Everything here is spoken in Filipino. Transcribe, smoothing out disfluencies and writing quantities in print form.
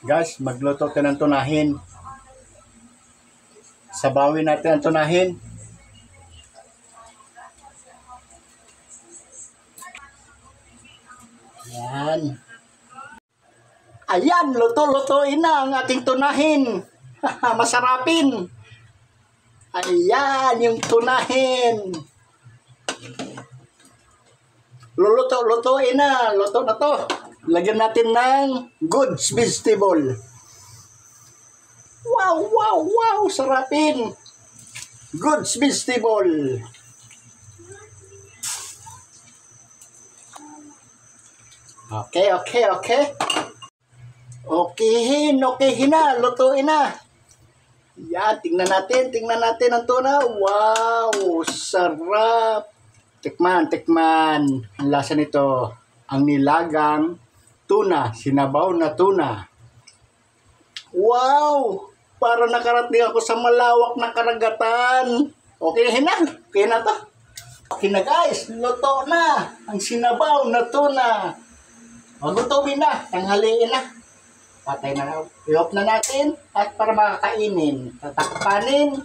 Guys, magluto tayo ng tunahin. Sabawin natin ang tunahin. Yan. Ayan, luto-lutuin na ang ating tunahin. Masarapin. Ayan, yung tunahin. Luto-lutuin na. Luto na to. Lagyan natin ng goods vegetable. Wow, wow, wow. Sarapin. Goods vegetable. Okay. Okehin na. Lutuin na. Yan, tingnan natin ang tuna. Wow, sarap. Tikman. Ang lasa nito, ang nilagang tuna, sinabaw na tuna. Wow, para nakarating ako sa malawak na karagatan. Okay na to. Okay na guys, luto na ang sinabaw na tuna. Magutumin na, tanghaliin na. Patay na, i-off na natin at para makakainin. Tatakpanin.